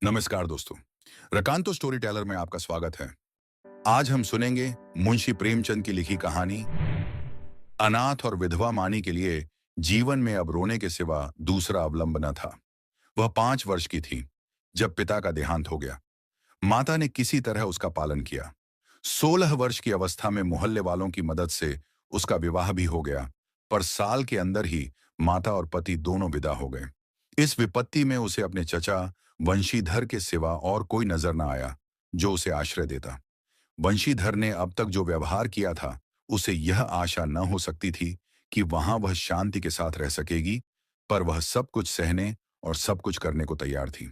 नमस्कार दोस्तों। रकांतो story teller में आपका स्वागत है। आज हम सुनेंगे मुंशी प्रेमचंद की लिखी कहानी अनाथ और विधवा मानी के लिए जीवन में अब रोने के सिवा दूसरा अवलंब न था। वह 5 वर्ष की थी जब पिता का देहांत हो गया। माता ने किसी तरह उसका पालन किया। 16 वर्ष की अवस्था में मोहल्ले वालों की मदद से उसका विवाह भी हो गया, पर साल के अंदर ही माता और पति दोनों विदा हो गए। इस विपत्ति में उसे अपने चचा वंशीधर के सिवा और कोई नजर न आया जो उसे आश्रय देता। वंशीधर ने अब तक जो व्यवहार किया था, उसे यह आशा न हो सकती थी कि वहां वह शांति के साथ रह सकेगी, पर वह सब कुछ सहने और सब कुछ करने को तैयार थी।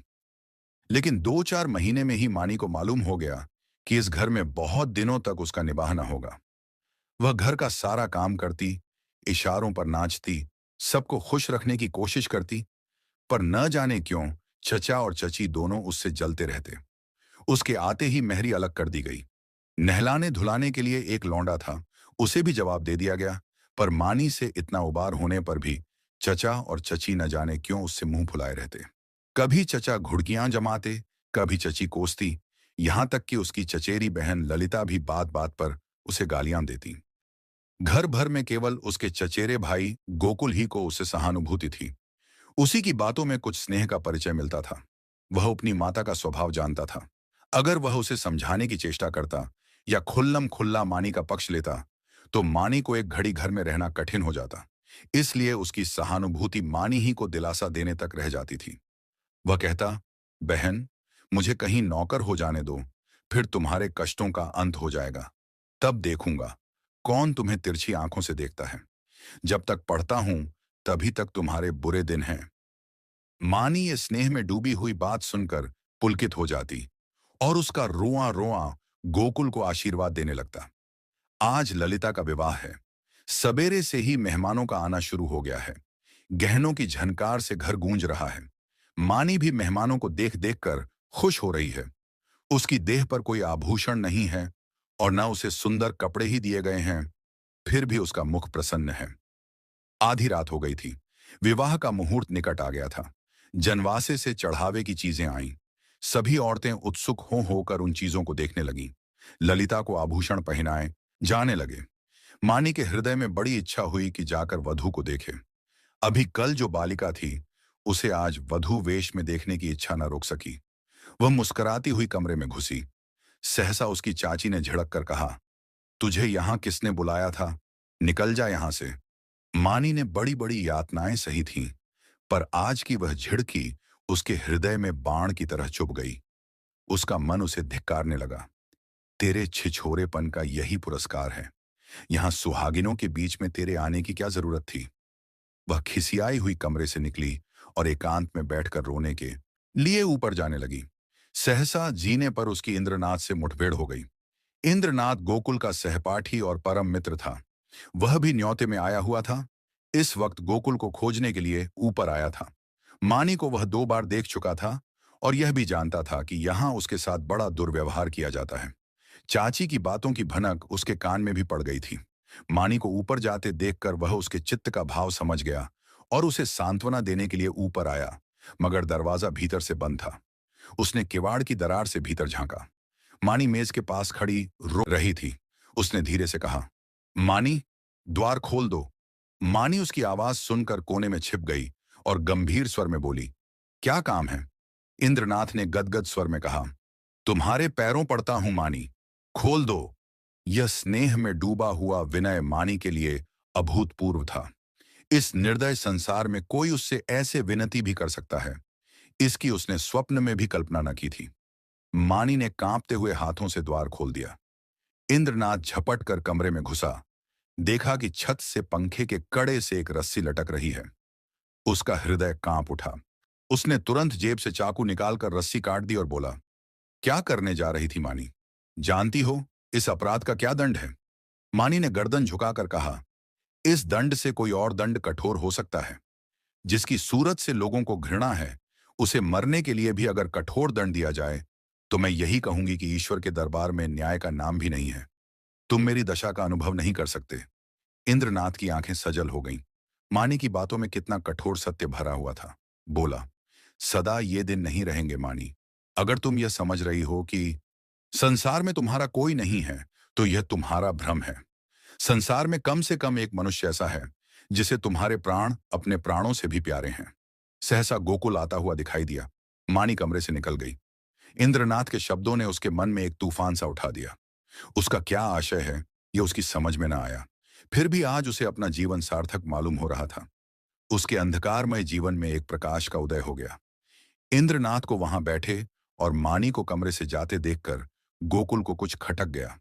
लेकिन 2-4 महीने में ही मानी को मालूम हो गया कि इस घर में बहुत दिनों तक उसका निबाह न होगा। वह घर का सारा काम करती, इशारों पर नाचती, सबको खुश रखने की कोशिश करती, पर न जाने क्यों चचा और चची दोनों उससे जलते रहते। उसके आते ही मेहरी अलग कर दी गई। नहलाने धुलाने के लिए एक लौंडा था, उसे भी जवाब दे दिया गया, पर मानी से इतना उबार होने पर भी चचा और चची न जाने क्यों उससे मुंह फुलाए रहते। कभी चचा घुड़कियां जमाते, कभी चची कोसती, यहां तक कि उसकी चचेरी बहन ललिता भी बात बात पर उसे गालियां देती। घर भर में केवल उसके चचेरे भाई गोकुल ही को उससे सहानुभूति थी। उसी की बातों में कुछ स्नेह का परिचय मिलता था। वह अपनी माता का स्वभाव जानता था। अगर वह उसे समझाने की चेष्टा करता या खुल्लम खुल्ला मानी का पक्ष लेता, तो मानी को एक घड़ी घर में रहना कठिन हो जाता। इसलिए उसकी सहानुभूति मानी ही को दिलासा देने तक रह जाती थी। वह कहता, बहन, मुझे कहीं नौकर हो जाने दो, फिर तुम्हारे कष्टों का अंत हो जाएगा। तब देखूंगा कौन तुम्हें तिरछी आंखों से देखता है। जब तक पढ़ता हूं, तभी तक तुम्हारे बुरे दिन हैं। मानी ये स्नेह में डूबी हुई बात सुनकर पुलकित हो जाती और उसका रोआ रोआ गोकुल को आशीर्वाद देने लगता। आज ललिता का विवाह है। सवेरे से ही मेहमानों का आना शुरू हो गया है। गहनों की झनकार से घर गूंज रहा है। मानी भी मेहमानों को देख देख कर खुश हो रही है। उसकी देह पर कोई आभूषण नहीं है और न उसे सुंदर कपड़े ही दिए गए हैं, फिर भी उसका मुख प्रसन्न है। आधी रात हो गई थी। विवाह का मुहूर्त निकट आ गया था। जनवासे से चढ़ावे की चीजें आईं। सभी औरतें उत्सुक हो होकर उन चीजों को देखने लगीं। ललिता को आभूषण पहनाए जाने लगे। मानी के हृदय में बड़ी इच्छा हुई कि जाकर वधू को देखे। अभी कल जो बालिका थी, उसे आज वधू वेश में देखने की इच्छा न रोक सकी। वह मुस्कुराती हुई कमरे में घुसी। सहसा उसकी चाची ने झिड़क कर कहा, तुझे यहां किसने बुलाया था? निकल जा यहां से। मानी ने बड़ी बड़ी यातनाएं सही थीं, पर आज की वह झिड़की उसके हृदय में बाण की तरह चुभ गई। उसका मन उसे धिक्कारने लगा। तेरे छिछोरेपन का यही पुरस्कार है। यहां सुहागिनों के बीच में तेरे आने की क्या जरूरत थी? वह खिसियाई हुई कमरे से निकली और एकांत में बैठकर रोने के लिए ऊपर जाने लगी। सहसा जीने पर उसकी इंद्रनाथ से मुठभेड़ हो गई। इंद्रनाथ गोकुल का सहपाठी और परम मित्र था। वह भी न्योते में आया हुआ था। इस वक्त गोकुल को खोजने के लिए ऊपर आया था। मानी को वह 2 बार देख चुका था और यह भी जानता था कि यहां उसके साथ बड़ा दुर्व्यवहार किया जाता है। चाची की बातों की भनक उसके कान में भी पड़ गई थी। मानी को ऊपर जाते देखकर वह उसके चित्त का भाव समझ गया और उसे सांत्वना देने के लिए ऊपर आया, मगर दरवाजा भीतर से बंद था। उसने किवाड़ की दरार से भीतर झांका। मानी मेज के पास खड़ी रो रही थी। उसने धीरे से कहा, मानी, द्वार खोल दो। मानी उसकी आवाज सुनकर कोने में छिप गई और गंभीर स्वर में बोली, क्या काम है? इंद्रनाथ ने गदगद स्वर में कहा, तुम्हारे पैरों पड़ता हूं मानी, खोल दो। यह स्नेह में डूबा हुआ विनय मानी के लिए अभूतपूर्व था। इस निर्दय संसार में कोई उससे ऐसे विनती भी कर सकता है, इसकी उसने स्वप्न में भी कल्पना न की थी। मानी ने कांपते हुए हाथों से द्वार खोल दिया। इंद्रनाथ झपट कर कमरे में घुसा। देखा कि छत से पंखे के कड़े से एक रस्सी लटक रही है। उसका हृदय कांप उठा। उसने तुरंत जेब से चाकू निकालकर रस्सी काट दी और बोला, क्या करने जा रही थी मानी? जानती हो इस अपराध का क्या दंड है? मानी ने गर्दन झुकाकर कहा, इस दंड से कोई और दंड कठोर हो सकता है। जिसकी सूरत से लोगों को घृणा है, उसे मरने के लिए भी अगर कठोर दंड दिया जाए, तो मैं यही कहूंगी कि ईश्वर के दरबार में न्याय का नाम भी नहीं है। तुम मेरी दशा का अनुभव नहीं कर सकते। इंद्रनाथ की आंखें सजल हो गईं। मानी की बातों में कितना कठोर सत्य भरा हुआ था। बोला, सदा ये दिन नहीं रहेंगे मानी। अगर तुम यह समझ रही हो कि संसार में तुम्हारा कोई नहीं है, तो यह तुम्हारा भ्रम है। संसार में कम से कम एक मनुष्य ऐसा है जिसे तुम्हारे प्राण अपने प्राणों से भी प्यारे हैं। सहसा गोकुल आता हुआ दिखाई दिया। मानी कमरे से निकल गई। इंद्रनाथ के शब्दों ने उसके मन में एक तूफान सा उठा दिया। उसका क्या आशय है, यह उसकी समझ में ना आया। फिर भी आज उसे अपना जीवन सार्थक मालूम हो रहा था। उसके अंधकारमय जीवन में एक प्रकाश का उदय हो गया। इंद्रनाथ को वहां बैठे और मानी को कमरे से जाते देखकर गोकुल को कुछ खटक गया।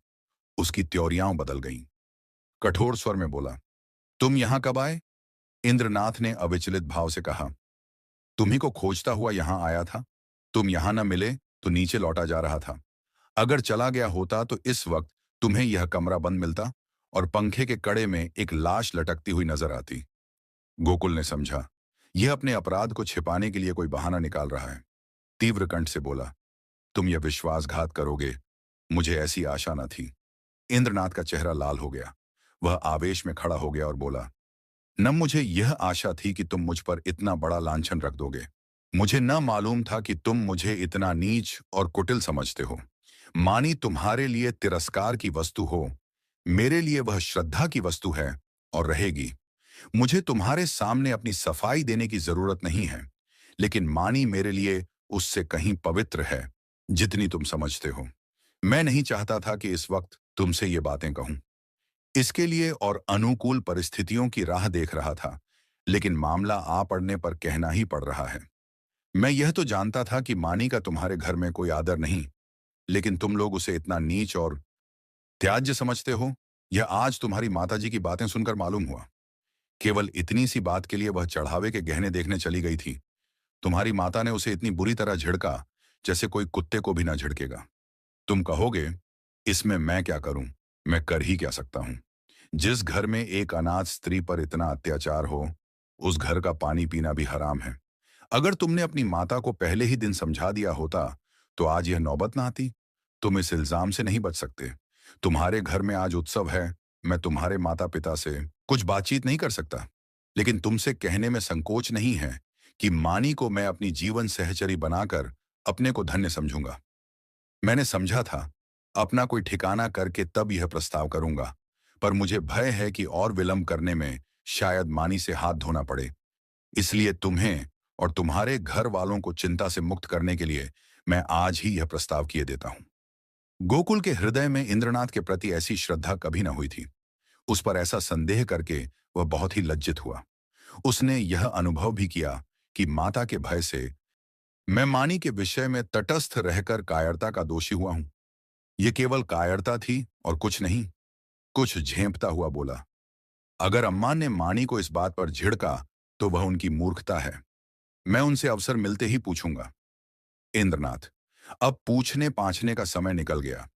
उसकी त्योरियां बदल गईं। कठोर स्वर में बोला, तुम यहां कब आए? इंद्रनाथ ने अविचलित भाव से कहा, तुम्ही को खोजता हुआ यहां आया था। तुम यहां न मिले तो नीचे लौटा जा रहा था। अगर चला गया होता तो इस वक्त तुम्हें यह कमरा बंद मिलता और पंखे के कड़े में एक लाश लटकती हुई नजर आती। गोकुल ने समझा, यह अपने अपराध को छिपाने के लिए कोई बहाना निकाल रहा है। तीव्र कंठ से बोला, तुम यह विश्वासघात करोगे, मुझे ऐसी आशा न थी। इंद्रनाथ का चेहरा लाल हो गया। वह आवेश में खड़ा हो गया और बोला, न मुझे यह आशा थी कि तुम मुझ पर इतना बड़ा लांछन रख दोगे। मुझे न मालूम था कि तुम मुझे इतना नीच और कुटिल समझते हो। मानी तुम्हारे लिए तिरस्कार की वस्तु हो, मेरे लिए वह श्रद्धा की वस्तु है और रहेगी। मुझे तुम्हारे सामने अपनी सफाई देने की जरूरत नहीं है, लेकिन मानी मेरे लिए उससे कहीं पवित्र है, जितनी तुम समझते हो। मैं नहीं चाहता था कि इस वक्त तुमसे ये बातें कहूं। इसके लिए और अनुकूल परिस्थितियों की राह देख रहा था, लेकिन मामला आ पड़ने पर कहना ही पड़ रहा है। मैं यह तो जानता था कि मानी का तुम्हारे घर में कोई आदर नहीं, लेकिन तुम लोग उसे इतना नीच और त्याज्य समझते हो, यह आज तुम्हारी माताजी की बातें सुनकर मालूम हुआ। केवल इतनी सी बात के लिए वह चढ़ावे के गहने देखने चली गई थी। तुम्हारी माता ने उसे इतनी बुरी तरह झिड़का, जैसे कोई कुत्ते को भी ना झिड़केगा। तुम कहोगे, इसमें मैं क्या करूं? मैं कर ही क्या सकता हूं? जिस घर में एक अनाथ स्त्री पर इतना अत्याचार हो, उस घर का पानी पीना भी हराम है। अगर तुमने अपनी माता को पहले ही दिन समझा दिया होता, तो आज यह नौबत ना आती। तुम इस इल्जाम से नहीं बच सकते। तुम्हारे घर में आज उत्सव है। मैं तुम्हारे माता पिता से कुछ बातचीत नहीं कर सकता, लेकिन तुमसे कहने में संकोच नहीं है कि मानी को मैं अपनी जीवन सहचरी बनाकर अपने को धन्य समझूंगा। मैंने समझा था अपना कोई ठिकाना करके तब यह प्रस्ताव करूंगा, पर मुझे भय है कि और विलंब करने में शायद मानी से हाथ धोना पड़े। इसलिए तुम्हें और तुम्हारे घर वालों को चिंता से मुक्त करने के लिए मैं आज ही यह प्रस्ताव किए देता हूं। गोकुल के हृदय में इंद्रनाथ के प्रति ऐसी श्रद्धा कभी न हुई थी। उस पर ऐसा संदेह करके वह बहुत ही लज्जित हुआ। उसने यह अनुभव भी किया कि माता के भय से मैं मानी के विषय में तटस्थ रहकर कायरता का दोषी हुआ हूं। यह केवल कायरता थी और कुछ नहीं। कुछ झेंपता हुआ बोला, अगर अम्मा ने मानी को इस बात पर झिड़का तो वह उनकी मूर्खता है। मैं उनसे अवसर मिलते ही पूछूंगा। इंद्रनाथ, अब पूछने पाछने का समय निकल गया।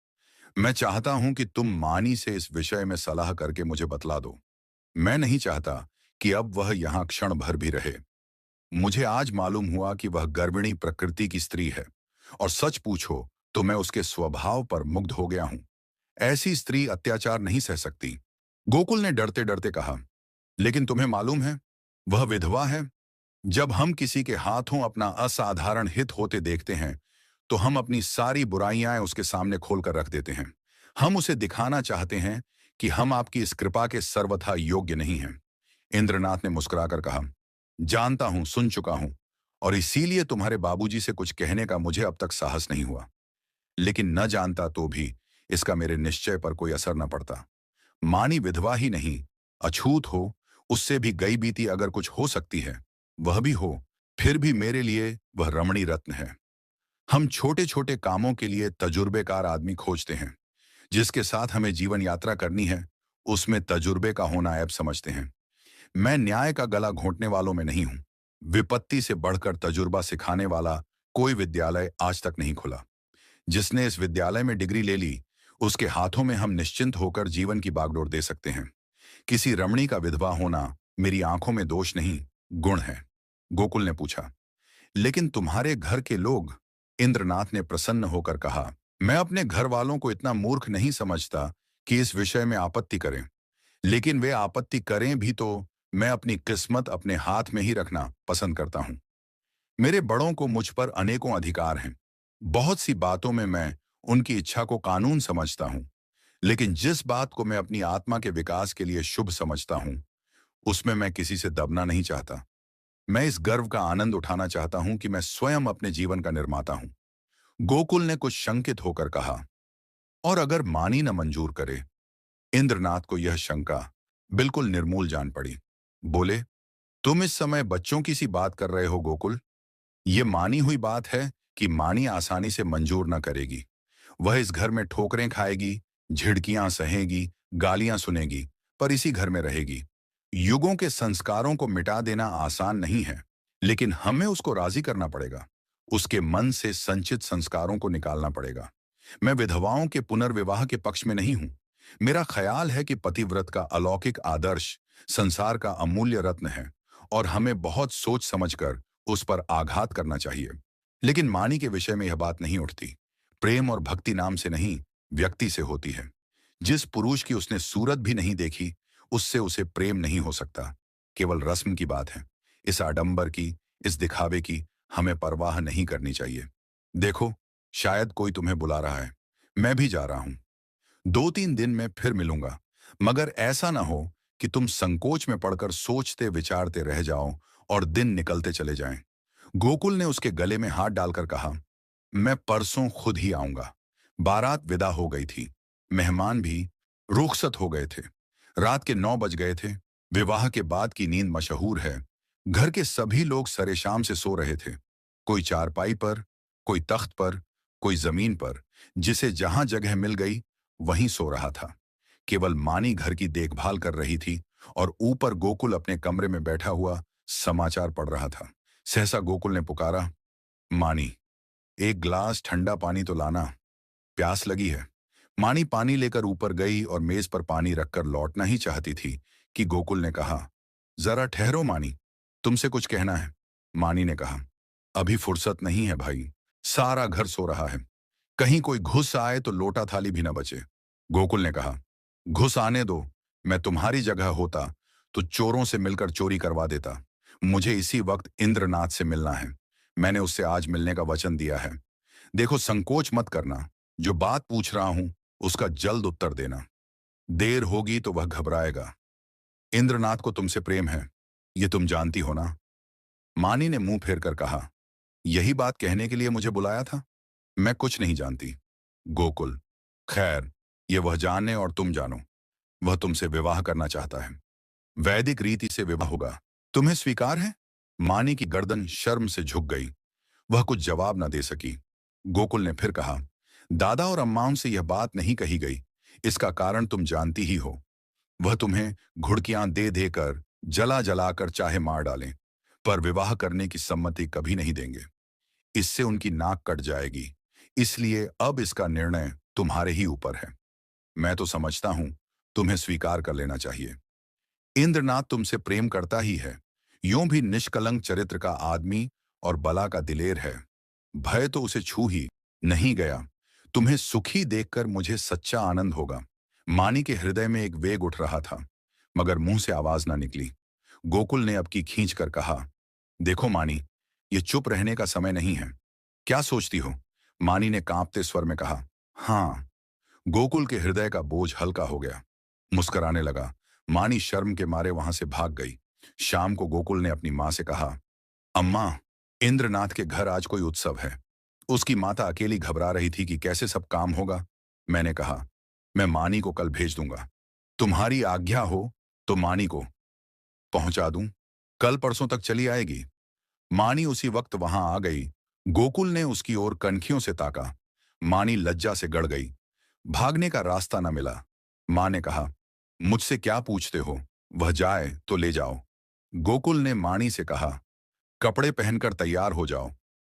मैं चाहता हूं कि तुम मानी से इस विषय में सलाह करके मुझे बतला दो। मैं नहीं चाहता कि अब वह यहां क्षण भर भी रहे। मुझे आज मालूम हुआ कि वह गर्विणी प्रकृति की स्त्री है, और सच पूछो तो मैं उसके स्वभाव पर मुग्ध हो गया हूं। ऐसी स्त्री अत्याचार नहीं सह सकती। गोकुल ने डरते डरते कहा, लेकिन तुम्हें मालूम है वह विधवा है। जब हम किसी के हाथों अपना असाधारण हित होते देखते हैं, तो हम अपनी सारी बुराइयां उसके सामने खोलकर रख देते हैं। हम उसे दिखाना चाहते हैं कि हम आपकी इस कृपा के सर्वथा योग्य नहीं हैं। इंद्रनाथ ने मुस्कुराकर कहा, जानता हूं, सुन चुका हूं, और इसीलिए तुम्हारे बाबूजी से कुछ कहने का मुझे अब तक साहस नहीं हुआ। लेकिन न जानता तो भी इसका मेरे निश्चय पर कोई असर न पड़ता। मानी विधवा ही नहीं, अछूत हो, उससे भी गई बीती अगर कुछ हो सकती है, वह भी हो, फिर भी मेरे लिए वह रमणी रत्न है। हम छोटे छोटे कामों के लिए तजुर्बेकार आदमी खोजते हैं। जिसके साथ हमें जीवन यात्रा करनी है, उसमें तजुर्बे का होना ऐब समझते हैं। मैं न्याय का गला घोंटने वालों में नहीं हूं। विपत्ति से बढ़कर तजुर्बा सिखाने वाला कोई विद्यालय आज तक नहीं खुला। जिसने इस विद्यालय में डिग्री ले ली, उसके हाथों में हम निश्चिंत होकर जीवन की बागडोर दे सकते हैं। किसी रमणी का विधवा होना मेरी आंखों में दोष नहीं, गुण है। गोकुल ने पूछा, लेकिन तुम्हारे घर के लोग? इंद्रनाथ ने प्रसन्न होकर कहा, मैं अपने घर वालों को इतना मूर्ख नहीं समझता कि इस विषय में आपत्ति करें। लेकिन वे आपत्ति करें भी तो मैं अपनी किस्मत अपने हाथ में ही रखना पसंद करता हूं। मेरे बड़ों को मुझ पर अनेकों अधिकार हैं। बहुत सी बातों में मैं उनकी इच्छा को कानून समझता हूं, लेकिन जिस बात को मैं अपनी आत्मा के विकास के लिए शुभ समझता हूं, उसमें मैं किसी से दबना नहीं चाहता। मैं इस गर्व का आनंद उठाना चाहता हूं कि मैं स्वयं अपने जीवन का निर्माता हूं। गोकुल ने कुछ शंकित होकर कहा, और अगर मानी न मंजूर करे? इंद्रनाथ को यह शंका बिल्कुल निर्मूल जान पड़ी। बोले, तुम इस समय बच्चों की सी बात कर रहे हो गोकुल। ये मानी हुई बात है कि मानी आसानी से मंजूर न करेगी। वह इस घर में ठोकरें खाएगी, झिड़कियां सहेगी, गालियां सुनेगी, पर इसी घर में रहेगी। युगों के संस्कारों को मिटा देना आसान नहीं है, लेकिन हमें उसको राजी करना पड़ेगा। उसके मन से संचित संस्कारों को निकालना पड़ेगा। मैं विधवाओं के पुनर्विवाह के पक्ष में नहीं हूं। मेरा ख्याल है कि पतिव्रत का अलौकिक आदर्श संसार का अमूल्य रत्न है और हमें बहुत सोच समझकर उस पर आघात करना चाहिए। लेकिन मानी के विषय में यह बात नहीं उठती। प्रेम और भक्ति नाम से नहीं, व्यक्ति से होती है। जिस पुरुष की उसने सूरत भी नहीं देखी, उससे उसे प्रेम नहीं हो सकता। केवल रस्म की बात है। इस आडंबर की, इस दिखावे की हमें परवाह नहीं करनी चाहिए। देखो, शायद कोई तुम्हें बुला रहा है। मैं भी जा रहा हूं। 2-3 दिन में फिर मिलूंगा। मगर ऐसा ना हो कि तुम संकोच में पड़कर सोचते विचारते रह जाओ और दिन निकलते चले जाएं। गोकुल ने उसके गले में हाथ डालकर कहा, मैं परसों खुद ही आऊंगा। बारात विदा हो गई थी। मेहमान भी रुखसत हो गए थे। रात के 9 बज गए थे। विवाह के बाद की नींद मशहूर है। घर के सभी लोग सरेशाम से सो रहे थे। कोई चारपाई पर, कोई तख्त पर, कोई जमीन पर, जिसे जहां जगह मिल गई वहीं सो रहा था। केवल मानी घर की देखभाल कर रही थी और ऊपर गोकुल अपने कमरे में बैठा हुआ समाचार पढ़ रहा था। सहसा गोकुल ने पुकारा, मानी, एक ग्लास ठंडा पानी तो लाना, प्यास लगी है। मानी पानी लेकर ऊपर गई और मेज पर पानी रखकर लौटना ही चाहती थी कि गोकुल ने कहा, जरा ठहरो मानी, तुमसे कुछ कहना है। मानी ने कहा, अभी फुर्सत नहीं है भाई, सारा घर सो रहा है। कहीं कोई घुस आए तो लोटा थाली भी न बचे। गोकुल ने कहा, घुस आने दो। मैं तुम्हारी जगह होता तो चोरों से मिलकर चोरी करवा देता। मुझे इसी वक्त इंद्रनाथ से मिलना है। मैंने उससे आज मिलने का वचन दिया है। देखो, संकोच मत करना। जो बात पूछ रहा हूं उसका जल्द उत्तर देना। देर होगी तो वह घबराएगा। इंद्रनाथ को तुमसे प्रेम है, ये तुम जानती हो ना? मानी ने मुंह फेर कर कहा, यही बात कहने के लिए मुझे बुलाया था? मैं कुछ नहीं जानती। गोकुल, खैर, ये वह जाने और तुम जानो। वह तुमसे विवाह करना चाहता है। वैदिक रीति से विवाह होगा। तुम्हें स्वीकार है? मानी की गर्दन शर्म से झुक गई। वह कुछ जवाब न दे सकी। गोकुल ने फिर कहा, दादा और अम्माओं से यह बात नहीं कही गई। इसका कारण तुम जानती ही हो। वह तुम्हें घुड़कियां दे देकर, जला जलाकर चाहे मार डालें, पर विवाह करने की सम्मति कभी नहीं देंगे। इससे उनकी नाक कट जाएगी। इसलिए अब इसका निर्णय तुम्हारे ही ऊपर है। मैं तो समझता हूं तुम्हें स्वीकार कर लेना चाहिए। इंद्रनाथ तुमसे प्रेम करता ही है। यूं भी निष्कलंक चरित्र का आदमी और बला का दिलेर है। भय तो उसे छू ही नहीं गया। तुम्हें सुखी देखकर मुझे सच्चा आनंद होगा। मानी के हृदय में एक वेग उठ रहा था, मगर मुंह से आवाज ना निकली। गोकुल ने अब की खींच कर कहा, देखो मानी, ये चुप रहने का समय नहीं है। क्या सोचती हो? मानी ने कांपते स्वर में कहा, हाँ। गोकुल के हृदय का बोझ हल्का हो गया। मुस्कुराने लगा। मानी शर्म के मारे वहां से भाग गई। शाम को गोकुल ने अपनी मां से कहा, अम्मा, इंद्रनाथ के घर आज कोई उत्सव है। उसकी माता अकेली घबरा रही थी कि कैसे सब काम होगा। मैंने कहा, मैं मानी को कल भेज दूंगा। तुम्हारी आज्ञा हो तो मानी को पहुंचा दूं। कल परसों तक चली आएगी। मानी उसी वक्त वहां आ गई। गोकुल ने उसकी ओर कनखियों से ताका। मानी लज्जा से गड़ गई। भागने का रास्ता न मिला। मां ने कहा, मुझसे क्या पूछते हो? वह जाए तो ले जाओ। गोकुल ने मानी से कहा, कपड़े पहनकर तैयार हो जाओ।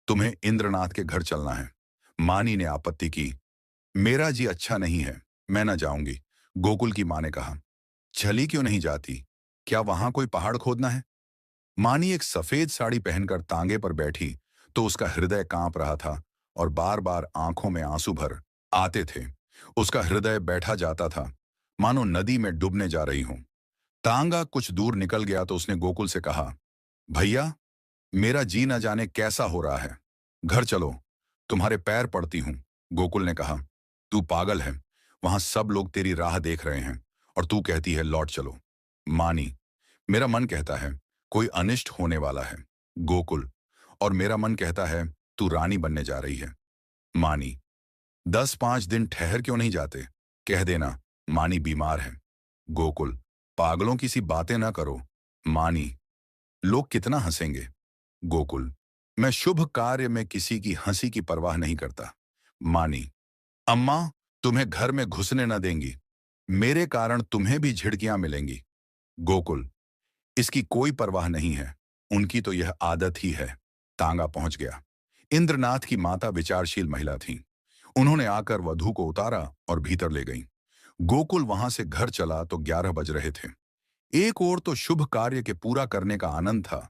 तुम्हें इंद्रनाथ के घर चलना है। मानी ने आपत्ति की, मेरा जी अच्छा नहीं है, मैं न जाऊंगी। गोकुल की मां ने कहा, चली क्यों नहीं जाती? क्या वहां कोई पहाड़ खोदना है? मानी एक सफेद साड़ी पहनकर तांगे पर बैठी तो उसका हृदय कांप रहा था और बार बार आंखों में आंसू भर आते थे। उसका हृदय बैठा जाता था, मानो नदी में डूबने जा रही हो। तांगा कुछ दूर निकल गया तो उसने गोकुल से कहा, भैया, मेरा जी न जाने कैसा हो रहा है। घर चलो, तुम्हारे पैर पड़ती हूं, गोकुल ने कहा। तू पागल है, वहां सब लोग तेरी राह देख रहे हैं और तू कहती है लौट चलो। मानी, मेरा मन कहता है कोई अनिष्ट होने वाला है। गोकुल, और मेरा मन कहता है तू रानी बनने जा रही है। मानी, 10-5 दिन ठहर क्यों नहीं जाते? कह देना मानी बीमार है। गोकुल, पागलों की सी बातें ना करो। मानी, लोग कितना हंसेंगे। गोकुल, मैं शुभ कार्य में किसी की हंसी की परवाह नहीं करता। मानी, अम्मा तुम्हें घर में घुसने न देंगी, मेरे कारण तुम्हें भी झिड़कियां मिलेंगी। गोकुल, इसकी कोई परवाह नहीं है, उनकी तो यह आदत ही है। तांगा पहुंच गया। इंद्रनाथ की माता विचारशील महिला थीं। उन्होंने आकर वधू को उतारा और भीतर ले गईं। गोकुल वहां से घर चला तो 11 बज रहे थे। एक ओर तो शुभ कार्य के पूरा करने का आनंद था,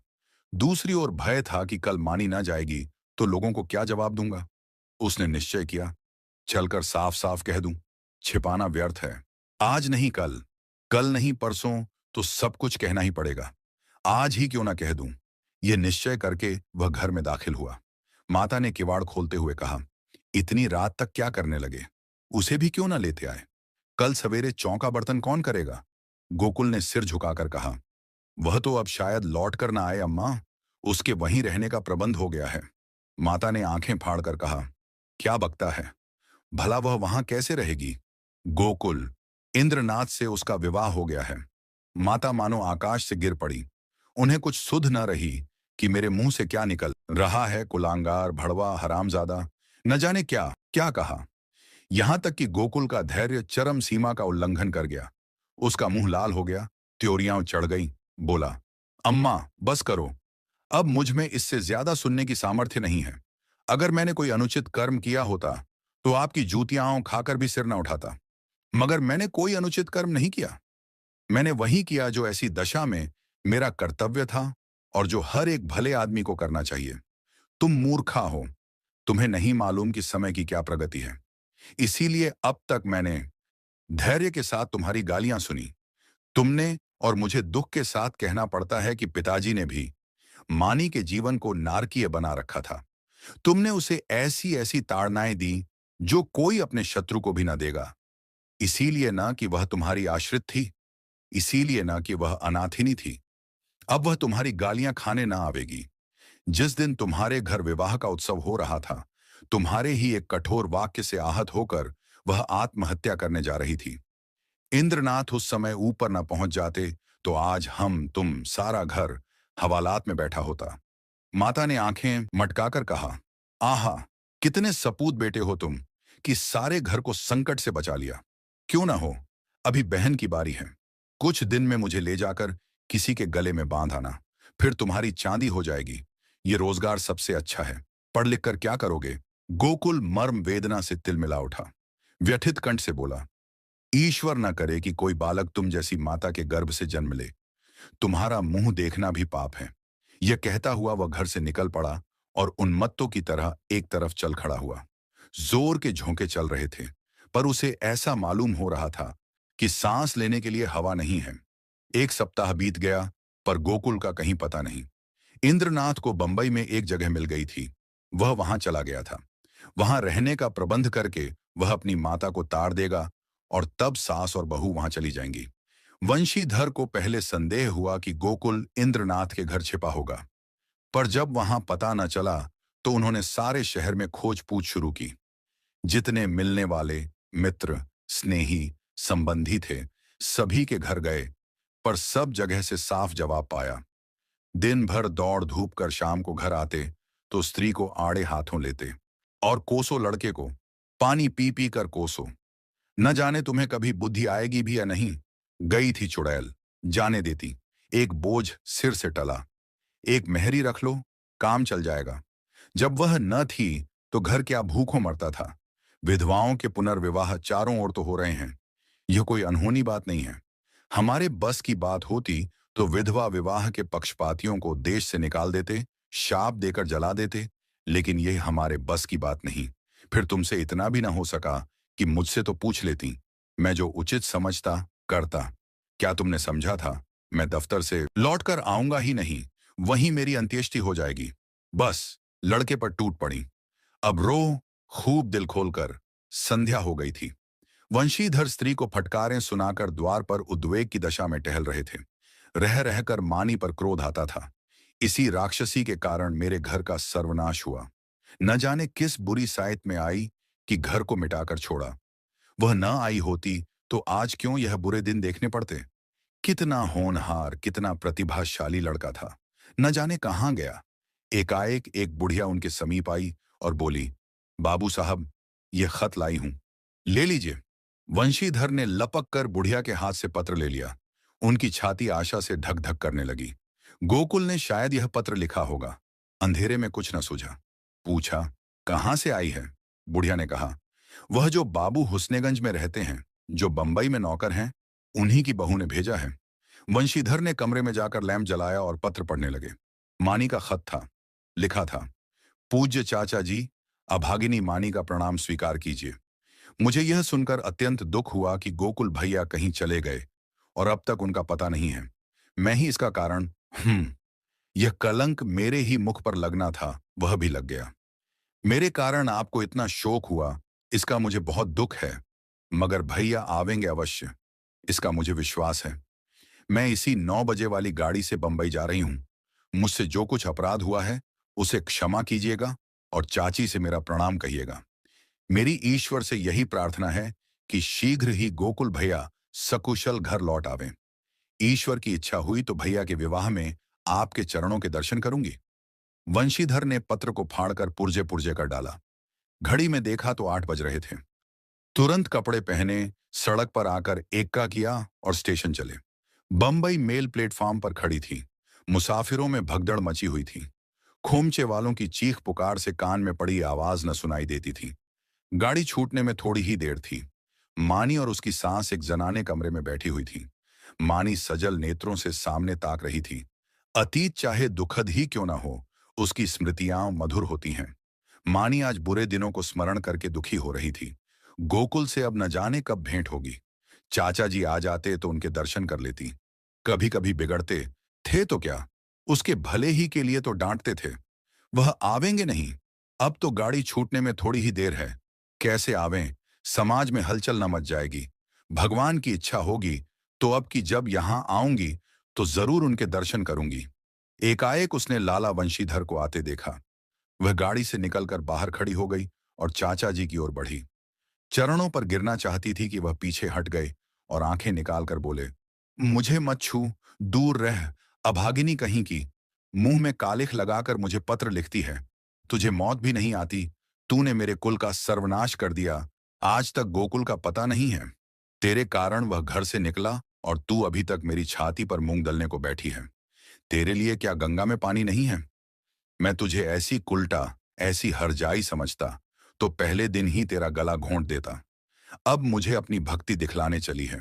दूसरी ओर भय था कि कल मानी ना जाएगी तो लोगों को क्या जवाब दूंगा। उसने निश्चय किया, चलकर साफ साफ कह दूं, छिपाना व्यर्थ है। आज नहीं कल, कल नहीं परसों, तो सब कुछ कहना ही पड़ेगा। आज ही क्यों ना कह दूं। यह निश्चय करके वह घर में दाखिल हुआ। माता ने किवाड़ खोलते हुए कहा, इतनी रात तक क्या करने लगे? उसे भी क्यों ना लेते आए? कल सवेरे चौका बर्तन कौन करेगा? गोकुल ने सिर झुकाकर कहा, वह तो अब शायद लौट कर ना आए अम्मा, उसके वहीं रहने का प्रबंध हो गया है। माता ने आंखें फाड़कर कहा, क्या बकता है, भला वह वहां कैसे रहेगी? गोकुल, इंद्रनाथ से उसका विवाह हो गया है। माता मानो आकाश से गिर पड़ी। उन्हें कुछ सुध न रही कि मेरे मुंह से क्या निकल रहा है, कुलांगार, भड़वा, हरामजादा, न जाने क्या क्या कहा। यहां तक कि गोकुल का धैर्य चरम सीमा का उल्लंघन कर गया। उसका मुंह लाल हो गया, त्योरियां चढ़ गईं। बोला, अम्मा बस करो, अब मुझ में इससे ज्यादा सुनने की सामर्थ्य नहीं है। अगर मैंने कोई अनुचित कर्म किया होता तो आपकी जूतियां खाकर भी सिर न उठाता, मगर मैंने कोई अनुचित कर्म नहीं किया। मैंने वही किया जो ऐसी दशा में मेरा कर्तव्य था और जो हर एक भले आदमी को करना चाहिए। तुम मूर्खा हो, तुम्हें नहीं मालूम कि समय की क्या प्रगति है। इसीलिए अब तक मैंने धैर्य के साथ तुम्हारी गालियां सुनी। तुमने, और मुझे दुख के साथ कहना पड़ता है कि पिताजी ने भी, मानी के जीवन को नारकीय बना रखा था। तुमने उसे ऐसी ऐसी ताड़नाएं दी जो कोई अपने शत्रु को भी ना देगा। इसीलिए ना कि वह तुम्हारी आश्रित थी, इसीलिए ना कि वह अनाथिनी थी। अब वह तुम्हारी गालियां खाने ना आवेगी। जिस दिन तुम्हारे घर विवाह का उत्सव हो रहा था, तुम्हारे ही एक कठोर वाक्य से आहत होकर वह आत्महत्या करने जा रही थी। इंद्रनाथ उस समय ऊपर न पहुंच जाते तो आज हम तुम सारा घर हवालात में बैठा होता। माता ने आंखें मटकाकर कहा, आहा, कितने सपूत बेटे हो तुम कि सारे घर को संकट से बचा लिया। क्यों ना हो, अभी बहन की बारी है। कुछ दिन में मुझे ले जाकर किसी के गले में बांध आना, फिर तुम्हारी चांदी हो जाएगी। ये रोजगार सबसे अच्छा है। पढ़ लिख कर क्या करोगे? गोकुल मर्म वेदना से तिलमिला उठा। व्यथित कंठ से बोला, ईश्वर न करे कि कोई बालक तुम जैसी माता के गर्भ से जन्म ले। तुम्हारा मुंह देखना भी पाप है। यह कहता हुआ वह घर से निकल पड़ा और उन्मत्तों की तरह एक तरफ चल खड़ा हुआ। जोर के झोंके चल रहे थे, पर उसे ऐसा मालूम हो रहा था कि सांस लेने के लिए हवा नहीं है। 1 सप्ताह बीत गया, पर गोकुल का कहीं पता नहीं। इंद्रनाथ को बंबई में एक जगह मिल गई थी। वह वहां चला गया था। वहां रहने का प्रबंध करके वह अपनी माता को ताड़ देगा और तब सास और बहू वहां चली जाएंगी। वंशीधर को पहले संदेह हुआ कि गोकुल इंद्रनाथ के घर छिपा होगा, पर जब वहां पता न चला तो उन्होंने सारे शहर में खोज पूछ शुरू की। जितने मिलने वाले, मित्र, स्नेही, संबंधी थे, सभी के घर गए, पर सब जगह से साफ जवाब पाया। दिन भर दौड़ धूप कर शाम को घर आते तो स्त्री को आड़े हाथों लेते और कोसों लड़के को, पानी पी पी कर कोसों। न जाने तुम्हें कभी बुद्धि आएगी भी या नहीं। गई थी चुड़ैल, जाने देती। एक बोझ सिर से टला। एक मेहरी रख लो, काम चल जाएगा। जब वह न थी तो घर क्या भूखों मरता था। विधवाओं के पुनर्विवाह चारों ओर तो हो रहे हैं। यह कोई अनहोनी बात नहीं है। हमारे बस की बात होती तो विधवा विवाह के पक्षपातियों को देश से निकाल देते, शाप देकर जला देते, लेकिन यह हमारे बस की बात नहीं। फिर तुमसे इतना भी ना हो सका कि मुझसे तो पूछ लेती, मैं जो उचित समझता करता। क्या तुमने समझा था मैं दफ्तर से लौटकर आऊंगा ही नहीं, वहीं मेरी अंत्येष्टि हो जाएगी? बस लड़के पर टूट पड़ी। अब रो, खूब दिल खोलकर। संध्या हो गई थी। वंशीधर स्त्री को फटकारें सुनाकर द्वार पर उद्वेग की दशा में टहल रहे थे। रह रहकर मानी पर क्रोध आता था। इसी राक्षसी के कारण मेरे घर का सर्वनाश हुआ। न जाने किस बुरी साइत में आई कि घर को मिटाकर छोड़ा। वह न आई होती तो आज क्यों यह बुरे दिन देखने पड़ते। कितना होनहार, कितना प्रतिभाशाली लड़का था, न जाने कहाँ गया। एकाएक एक बुढ़िया उनके समीप आई और बोली, बाबू साहब, यह खत लाई हूं, ले लीजिए। वंशीधर ने लपक कर बुढ़िया के हाथ से पत्र ले लिया। उनकी छाती आशा से धक धक करने लगी। गोकुल ने शायद यह पत्र लिखा होगा। अंधेरे में कुछ न सूझा। पूछा, कहाँ से आई है? बुढ़िया ने कहा, वह जो बाबू हुस्नेगंज में रहते हैं, जो बंबई में नौकर हैं, उन्हीं की बहू ने भेजा है। वंशीधर ने कमरे में जाकर लैंप जलाया और पत्र पढ़ने लगे। मानी का खत था। लिखा था, पूज्य चाचा जी, अभागिनी मानी का प्रणाम स्वीकार कीजिए। मुझे यह सुनकर अत्यंत दुख हुआ कि गोकुल भैया कहीं चले गए और अब तक उनका पता नहीं है। मैं ही इसका कारण यह कलंक मेरे ही मुख पर लगना था, वह भी लग गया। मेरे कारण आपको इतना शोक हुआ, इसका मुझे बहुत दुख है, मगर भैया आवेंगे अवश्य, इसका मुझे विश्वास है। मैं इसी 9 बजे वाली गाड़ी से बंबई जा रही हूं। मुझसे जो कुछ अपराध हुआ है उसे क्षमा कीजिएगा और चाची से मेरा प्रणाम कहिएगा। मेरी ईश्वर से यही प्रार्थना है कि शीघ्र ही गोकुल भैया सकुशल घर लौट आवें। ईश्वर की इच्छा हुई तो भैया के विवाह में आपके चरणों के दर्शन करूंगी। वंशीधर ने पत्र को फाड़कर पुर्जे पुर्जे कर डाला। घड़ी में देखा तो 8 बज रहे थे। तुरंत कपड़े पहने सड़क पर आकर एक्का किया और स्टेशन चले। बंबई मेल प्लेटफॉर्म पर खड़ी थी। मुसाफिरों में भगदड़ मची हुई थी। खोमचे वालों की चीख पुकार से कान में पड़ी आवाज न सुनाई देती थी। गाड़ी छूटने में थोड़ी ही देर थी। मानी और उसकी सास एक जनाने कमरे में बैठी हुई थी। मानी सजल नेत्रों से सामने ताक रही थी। अतीत चाहे दुखद ही क्यों ना हो, उसकी स्मृतियां मधुर होती हैं। मानी आज बुरे दिनों को स्मरण करके दुखी हो रही थी। गोकुल से अब न जाने कब भेंट होगी। चाचा जी आ जाते तो उनके दर्शन कर लेती। कभी कभी बिगड़ते थे तो क्या, उसके भले ही के लिए तो डांटते थे। वह आवेंगे नहीं। अब तो गाड़ी छूटने में थोड़ी ही देर है। कैसे आवें, समाज में हलचल न मच जाएगी। भगवान की इच्छा होगी तो अब की जब यहां आऊंगी तो जरूर उनके दर्शन करूंगी। एकाएक उसने लाला वंशीधर को आते देखा। वह गाड़ी से निकलकर बाहर खड़ी हो गई और चाचा जी की ओर बढ़ी। चरणों पर गिरना चाहती थी कि वह पीछे हट गए और आंखें निकालकर बोले, मुझे मत छू, दूर रह, अभागिनी कहीं की। मुंह में कालिख लगाकर मुझे पत्र लिखती है। तुझे मौत भी नहीं आती। तूने मेरे कुल का सर्वनाश कर दिया। आज तक गोकुल का पता नहीं है। तेरे कारण वह घर से निकला और तू अभी तक मेरी छाती पर मूंग दलने को बैठी है। तेरे लिए क्या गंगा में पानी नहीं है? मैं तुझे ऐसी कुलटा, ऐसी हरजाई समझता तो पहले दिन ही तेरा गला घोंट देता। अब मुझे अपनी भक्ति दिखलाने चली है।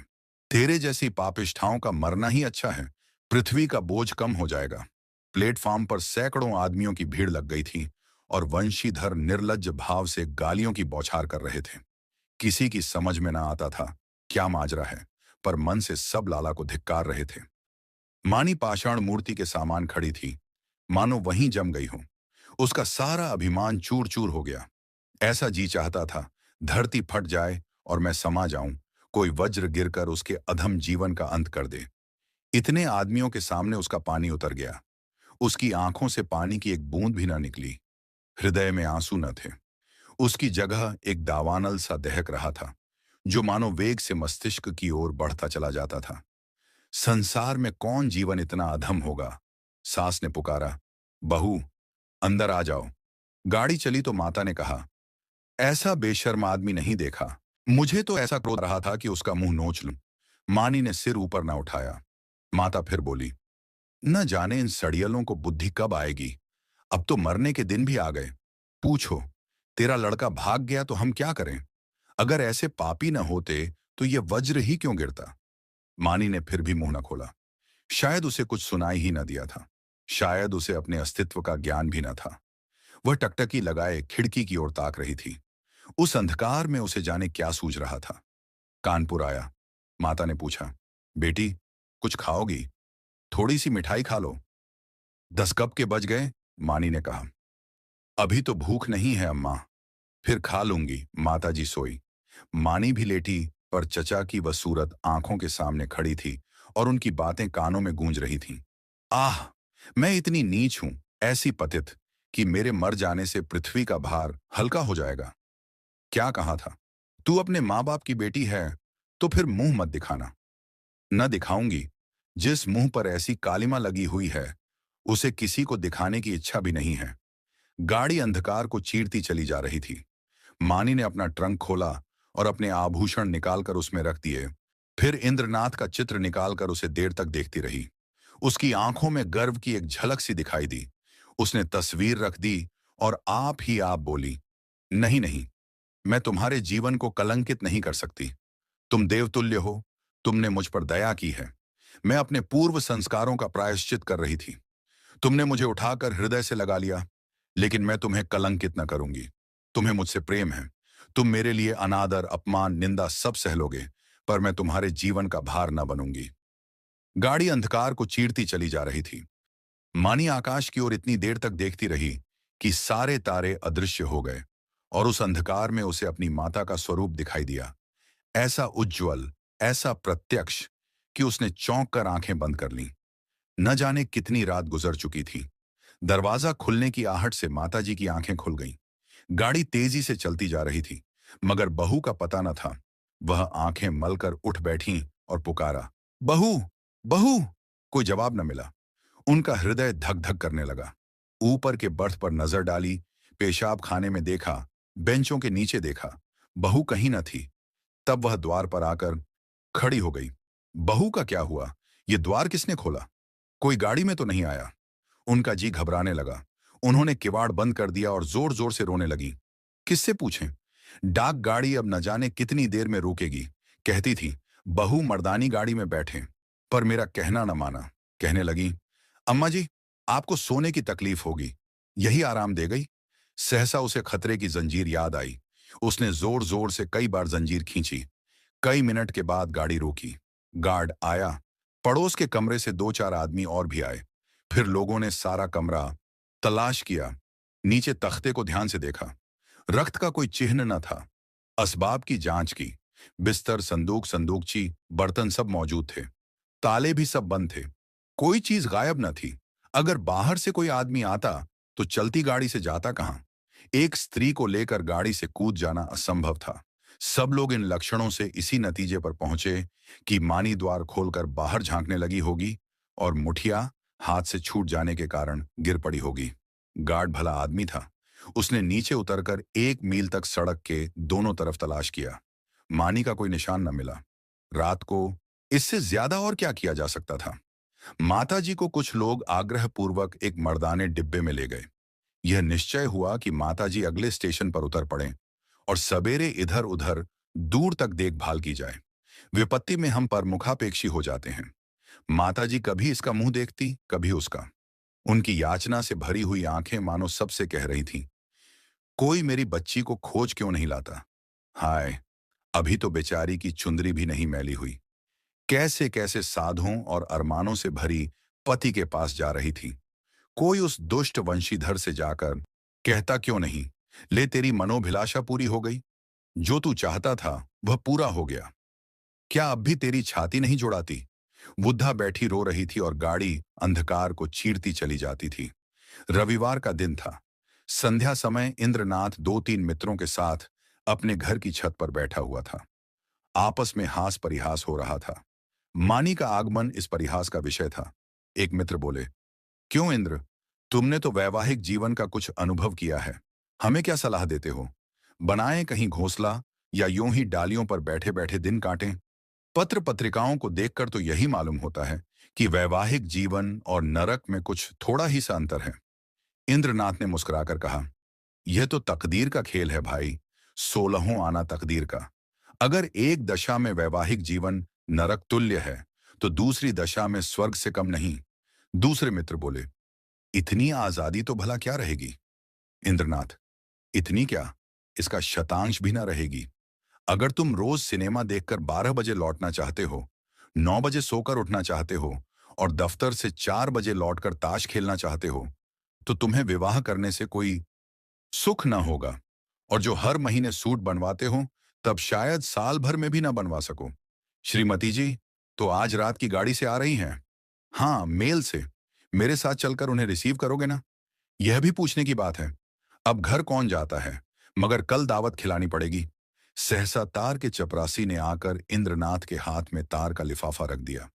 तेरे जैसी पापिष्ठाओं का मरना ही अच्छा है। पृथ्वी का बोझ कम हो जाएगा। प्लेटफॉर्म पर सैकड़ों आदमियों की भीड़ लग गई थी और वंशीधर निर्लज्ज भाव से गालियों की बौछार कर रहे थे। किसी की समझ में ना आता था क्या माजरा है, पर मन से सब लाला को धिक्कार रहे थे। मानी पाषाण मूर्ति के सामान खड़ी थी, मानो वहीं जम गई हो। उसका सारा अभिमान चूर चूर हो गया। ऐसा जी चाहता था धरती फट जाए और मैं समा जाऊं, कोई वज्र गिरकर उसके अधम जीवन का अंत कर दे। इतने आदमियों के सामने उसका पानी उतर गया। उसकी आंखों से पानी की एक बूंद भी न निकली। हृदय में आंसू न थे। उसकी जगह एक दावानल सा दहक रहा था, जो मानो वेग से मस्तिष्क की ओर बढ़ता चला जाता था। संसार में कौन जीवन इतना अधम होगा? सास ने पुकारा, बहू, अंदर आ जाओ। गाड़ी चली तो माता ने कहा, ऐसा बेशर्म आदमी नहीं देखा। मुझे तो ऐसा क्रोध रहा था कि उसका मुंह नोच लूं। मानी ने सिर ऊपर ना उठाया। माता फिर बोली, न जाने इन सड़ियलों को बुद्धि कब आएगी। अब तो मरने के दिन भी आ गए। पूछो, तेरा लड़का भाग गया तो हम क्या करें? अगर ऐसे पापी न होते तो ये वज्र ही क्यों गिरता? मानी ने फिर भी मुंह न खोला। शायद उसे कुछ सुनाई ही न दिया था। शायद उसे अपने अस्तित्व का ज्ञान भी न था। वह टकटकी लगाए खिड़की की ओर ताक रही थी। उस अंधकार में उसे जाने क्या सूझ रहा था। कानपुर आया। माता ने पूछा, बेटी, कुछ खाओगी? थोड़ी सी मिठाई खा लो। 10 कब के बज गए? मानी ने कहा, अभी तो भूख नहीं है अम्मा। फिर खा लूंगी। माताजी सोई। मानी भी लेटी, पर चचा की वह सूरत आंखों के सामने खड़ी थी और उनकी बातें कानों में गूंज रही थीं। आह, मैं इतनी नीच हूं, ऐसी पतित, कि मेरे मर जाने से पृथ्वी का भार हल्का हो जाएगा। क्या कहा था? तू अपने माँ बाप की बेटी है तो फिर मुंह मत दिखाना। न दिखाऊंगी। जिस मुंह पर ऐसी कालिमा लगी हुई है, उसे किसी को दिखाने की इच्छा भी नहीं है। गाड़ी अंधकार को चीरती चली जा रही थी। मानी ने अपना ट्रंक खोला और अपने आभूषण निकालकर उसमें रख दिए। फिर इंद्रनाथ का चित्र निकालकर उसे देर तक देखती रही। उसकी आंखों में गर्व की एक झलक सी दिखाई दी। उसने तस्वीर रख दी और आप ही आप बोली, नहीं नहीं, मैं तुम्हारे जीवन को कलंकित नहीं कर सकती। तुम देवतुल्य हो। तुमने मुझ पर दया की है। मैं अपने पूर्व संस्कारों का प्रायश्चित कर रही थी। तुमने मुझे उठाकर हृदय से लगा लिया, लेकिन मैं तुम्हें कलंकित न करूंगी। तुम्हें मुझसे प्रेम है। तुम मेरे लिए अनादर, अपमान, निंदा सब सह लोगे, पर मैं तुम्हारे जीवन का भार न बनूंगी। गाड़ी अंधकार को चीरती चली जा रही थी। मानी आकाश की ओर इतनी देर तक देखती रही कि सारे तारे अदृश्य हो गए और उस अंधकार में उसे अपनी माता का स्वरूप दिखाई दिया। ऐसा उज्ज्वल, ऐसा प्रत्यक्ष कि उसने चौंक कर आंखें बंद कर लीं। न जाने कितनी रात गुजर चुकी थी। दरवाजा खुलने की आहट से माताजी की आंखें खुल गईं। गाड़ी तेजी से चलती जा रही थी, मगर बहू का पता न था। वह आंखें मलकर उठ बैठी और पुकारा, बहू, बहू। कोई जवाब न मिला। उनका हृदय धक धक करने लगा। ऊपर के बर्थ पर नजर डाली, पेशाब खाने में देखा, बेंचों के नीचे देखा। बहू कहीं न थी। तब वह द्वार पर आकर खड़ी हो गई। बहू का क्या हुआ? ये द्वार किसने खोला? कोई गाड़ी में तो नहीं आया? उनका जी घबराने लगा। उन्होंने किवाड़ बंद कर दिया और जोर जोर से रोने लगी। किससे पूछें? डाक गाड़ी अब न जाने कितनी देर में रुकेगी। कहती थी, बहू मर्दानी गाड़ी में बैठे। पर मेरा कहना न माना। कहने लगी, अम्मा जी, आपको सोने की तकलीफ होगी, यही आराम दे गई। सहसा उसे खतरे की जंजीर याद आई। उसने जोर जोर से कई बार जंजीर खींची। कई मिनट के बाद गाड़ी रोकी। गार्ड आया। पड़ोस के कमरे से दो चार आदमी और भी आए। फिर लोगों ने सारा कमरा तलाश किया। नीचे तख्ते को ध्यान से देखा। रक्त का कोई चिन्ह न था। असबाब की जांच की। बिस्तर, संदूक, संदूकची, बर्तन सब मौजूद थे। ताले भी सब बंद थे। कोई चीज गायब न थी। अगर बाहर से कोई आदमी आता तो चलती गाड़ी से जाता कहां? एक स्त्री को लेकर गाड़ी से कूद जाना असंभव था। सब लोग इन लक्षणों से इसी नतीजे पर पहुंचे कि मानी द्वार खोलकर बाहर झांकने लगी होगी और मुठिया हाथ से छूट जाने के कारण गिर पड़ी होगी। गार्ड भला आदमी था। उसने नीचे उतरकर 1 मील तक सड़क के दोनों तरफ तलाश किया। मानी का कोई निशान न मिला। रात को इससे ज्यादा और क्या किया जा सकता था? माताजी को कुछ लोग आग्रहपूर्वक एक मर्दाने डिब्बे में ले गए। यह निश्चय हुआ कि माताजी अगले स्टेशन पर उतर पड़ें और सवेरे इधर उधर दूर तक देखभाल की जाए। विपत्ति में हम परमुखापेक्षी हो जाते हैं। माताजी कभी इसका मुंह देखती, कभी उसका। उनकी याचना से भरी हुई आंखें मानो सबसे कह रही थीं, कोई मेरी बच्ची को खोज क्यों नहीं लाता? हाय, अभी तो बेचारी की चुंदरी भी नहीं मैली हुई। कैसे कैसे साधों और अरमानों से भरी पति के पास जा रही थी। कोई उस दुष्ट वंशीधर से जाकर कहता क्यों नहीं, ले तेरी मनोभिलाषा पूरी हो गई। जो तू चाहता था वह पूरा हो गया। क्या अब भी तेरी छाती नहीं जुड़ाती? बुद्धा बैठी रो रही थी और गाड़ी अंधकार को चीरती चली जाती थी। रविवार का दिन था। संध्या समय इंद्रनाथ 2-3 मित्रों के साथ अपने घर की छत पर बैठा हुआ था। आपस में हास परिहास हो रहा था। मानी का आगमन इस परिहास का विषय था। एक मित्र बोले, क्यों इंद्र, तुमने तो वैवाहिक जीवन का कुछ अनुभव किया है। हमें क्या सलाह देते हो? बनाएं कहीं घोंसला या यूं ही डालियों पर बैठे बैठे दिन काटें? पत्र पत्रिकाओं को देखकर तो यही मालूम होता है कि वैवाहिक जीवन और नरक में कुछ थोड़ा ही सा अंतर है। इंद्रनाथ ने मुस्कुराकर कहा, यह तो तकदीर का खेल है भाई, 16वां आना तकदीर का। अगर एक दशा में वैवाहिक जीवन नरक तुल्य है तो दूसरी दशा में स्वर्ग से कम नहीं। दूसरे मित्र बोले, इतनी आजादी तो भला क्या रहेगी? इंद्रनाथ, इतनी क्या, इसका शतांश भी ना रहेगी। अगर तुम रोज सिनेमा देखकर 12 बजे लौटना चाहते हो, 9 बजे सोकर उठना चाहते हो और दफ्तर से 4 बजे लौटकर ताश खेलना चाहते हो, तो तुम्हें विवाह करने से कोई सुख ना होगा और जो हर महीने सूट बनवाते हो, तब शायद साल भर में भी ना बनवा सको। श्रीमती जी, तो आज रात की गाड़ी से आ रही हैं? हाँ, मेल से। मेरे साथ चलकर उन्हें रिसीव करोगे ना? यह भी पूछने की बात है। अब घर कौन जाता है, मगर कल दावत खिलानी पड़ेगी। सहसा तार के चपरासी ने आकर इंद्रनाथ के हाथ में तार का लिफाफा रख दिया।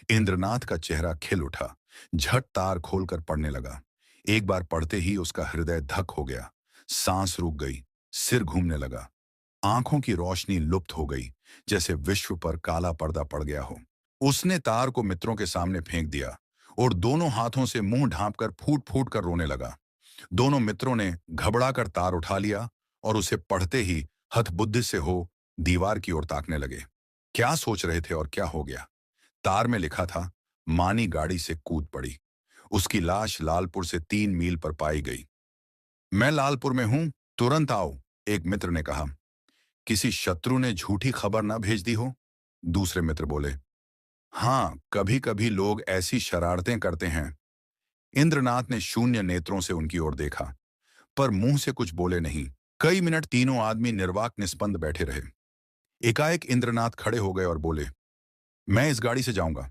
इंद्रनाथ का चेहरा खिल उठा। झट तार खोलकर पढ़ने लगा। एक बार पढ़ते ही उसका हृदय धक हो गया। सांस रुक गई। सिर घूमने लगा। आंखों की रोशनी लुप्त हो गई, जैसे विश्व पर काला पर्दा पड़ गया हो। उसने तार को मित्रों के सामने फेंक दिया और दोनों हाथों से मुंह ढांपकर फूट फूट कर रोने लगा। दोनों मित्रों ने घबराकर तार उठा लिया और उसे पढ़ते ही हतबुद्धि से हो दीवार की ओर ताकने लगे। क्या सोच रहे थे और क्या हो गया? तार में लिखा था, मानी गाड़ी से कूद पड़ी। उसकी लाश लालपुर से 3 मील पर पाई गई। मैं लालपुर में हूं, तुरंत आओ, एक मित्र ने कहा। किसी शत्रु ने झूठी खबर ना भेज दी हो? दूसरे मित्र बोले। हाँ, कभी कभी लोग ऐसी शरारतें करते हैं। इंद्रनाथ ने शून्य नेत्रों से उनकी ओर देखा, पर मुंह से कुछ बोले नहीं। कई मिनट तीनों आदमी निर्वाक निस्पंद बैठे रहे। एकाएक इंद्रनाथ खड़े हो गए और बोले, मैं इस गाड़ी से जाऊंगा।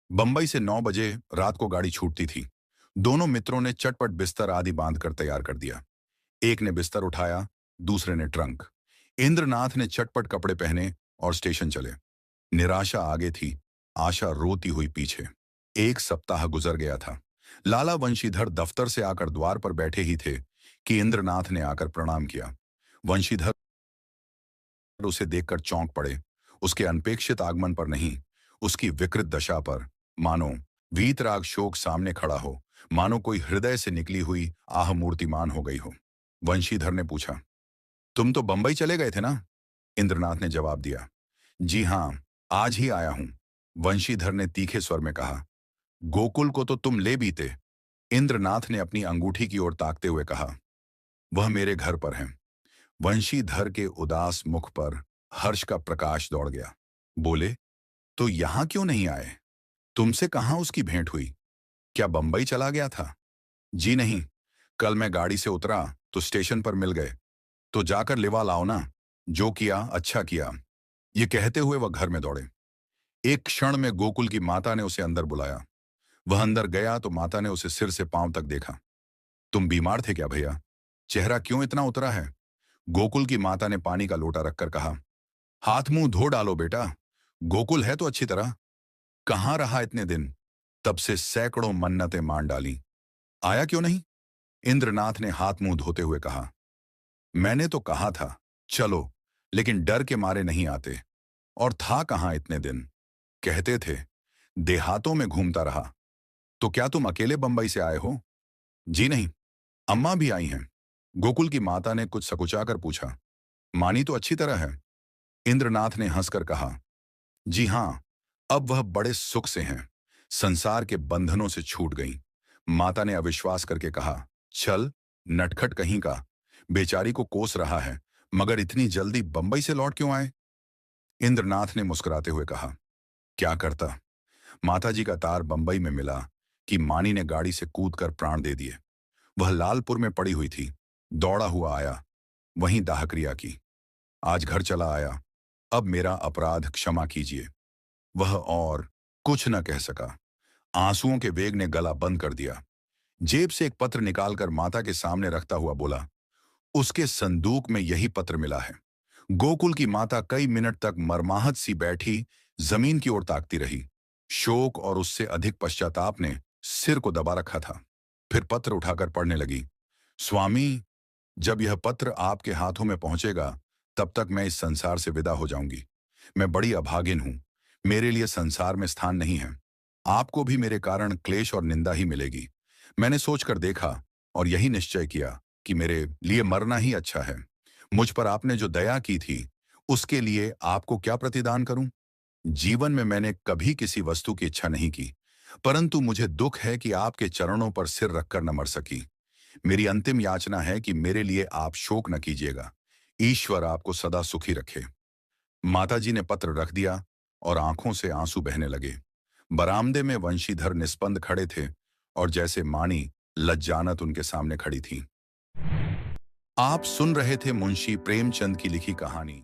बंबई से 9 बजे रात को गाड़ी छूटती थी। दोनों मित्रों ने चटपट बिस्तर आदि बांधकर तैयार कर दिया। एक ने बिस्तर उठाया, दूसरे ने ट्रंक। इंद्रनाथ ने चटपट कपड़े पहने और स्टेशन चले। निराशा आगे थी, आशा रोती हुई पीछे। 1 सप्ताह गुजर गया था। लाला वंशीधर दफ्तर से आकर द्वार पर बैठे ही थे कि इंद्रनाथ ने आकर प्रणाम किया। वंशीधर उसे देखकर चौंक पड़े। उसके अनपेक्षित आगमन पर नहीं, उसकी विकृत दशा पर। मानो वीतराग शोक सामने खड़ा हो, मानो कोई हृदय से निकली हुई आह मूर्तिमान हो गई हो। वंशीधर ने पूछा, तुम तो बंबई चले गए थे ना? इंद्रनाथ ने जवाब दिया, जी हाँ, आज ही आया हूं। वंशीधर ने तीखे स्वर में कहा, गोकुल को तो तुम ले बीते। इंद्रनाथ ने अपनी अंगूठी की ओर ताकते हुए कहा, वह मेरे घर पर है। वंशीधर के उदास मुख पर हर्ष का प्रकाश दौड़ गया। बोले, तो यहां क्यों नहीं आए? तुमसे कहां उसकी भेंट हुई? क्या बंबई चला गया था? जी नहीं, कल मैं गाड़ी से उतरा तो स्टेशन पर मिल गए। तो जाकर लिवा लाओ ना। जो किया अच्छा किया। ये कहते हुए वह घर में दौड़े। एक क्षण में गोकुल की माता ने उसे अंदर बुलाया। वह अंदर गया तो माता ने उसे सिर से पांव तक देखा। तुम बीमार थे क्या भैया? चेहरा क्यों इतना उतरा है? गोकुल की माता ने पानी का लोटा रखकर कहा, हाथ मुंह धो डालो बेटा। गोकुल है तो अच्छी तरह। कहाँ रहा इतने दिन? तब से सैकड़ों मन्नतें मान डाली, आया क्यों नहीं? इंद्रनाथ ने हाथ मुंह धोते हुए कहा, मैंने तो कहा था चलो, लेकिन डर के मारे नहीं आते। और था कहाँ इतने दिन? कहते थे देहातों में घूमता रहा। तो क्या तुम अकेले बंबई से आए हो? जी नहीं, अम्मा भी आई हैं। गोकुल की माता ने कुछ सकुचाकर पूछा, मानी तो अच्छी तरह है? इंद्रनाथ ने हंसकर कहा, जी हाँ, अब वह बड़े सुख से हैं। संसार के बंधनों से छूट गईं। माता ने अविश्वास करके कहा, चल, नटखट कहीं का। बेचारी को कोस रहा है, मगर इतनी जल्दी बंबई से लौट क्यों आए? इंद्रनाथ ने मुस्कुराते हुए कहा, क्या करता। माताजी का तार बंबई में मिला कि मानी ने गाड़ी से कूदकर प्राण दे दिए। वह लालपुर में पड़ी हुई थी। दौड़ा हुआ आया, वहीं दाहक्रिया की। आज घर चला आया। अब मेरा अपराध क्षमा कीजिए। वह और कुछ न कह सका। आंसुओं के वेग ने गला बंद कर दिया। जेब से एक पत्र निकालकर माता के सामने रखता हुआ बोला, उसके संदूक में यही पत्र मिला है। गोकुल की माता कई मिनट तक मरमाहत सी बैठी जमीन की ओर ताकती रही। शोक और उससे अधिक पश्चाताप ने सिर को दबा रखा था। फिर पत्र उठाकर पढ़ने लगी, स्वामी, जब यह पत्र आपके हाथों में पहुंचेगा, तब तक मैं इस संसार से विदा हो जाऊंगी। मैं बड़ी अभागिन हूं। मेरे लिए संसार में स्थान नहीं है। आपको भी मेरे कारण क्लेश और निंदा ही मिलेगी। मैंने सोचकर देखा और यही निश्चय किया कि मेरे लिए मरना ही अच्छा है। मुझ पर आपने जो दया की थी, उसके लिए आपको क्या प्रतिदान करूं? जीवन में मैंने कभी किसी वस्तु की इच्छा नहीं की, परंतु मुझे दुख है कि आपके चरणों पर सिर रखकर न मर सकी। मेरी अंतिम याचना है कि मेरे लिए आप शोक न कीजिएगा। ईश्वर आपको सदा सुखी रखे। माताजी ने पत्र रख दिया और आंखों से आंसू बहने लगे। बरामदे में वंशीधर निस्पंद खड़े थे और जैसे मानी लज्जानत उनके सामने खड़ी थी। आप सुन रहे थे मुंशी प्रेमचंद की लिखी कहानी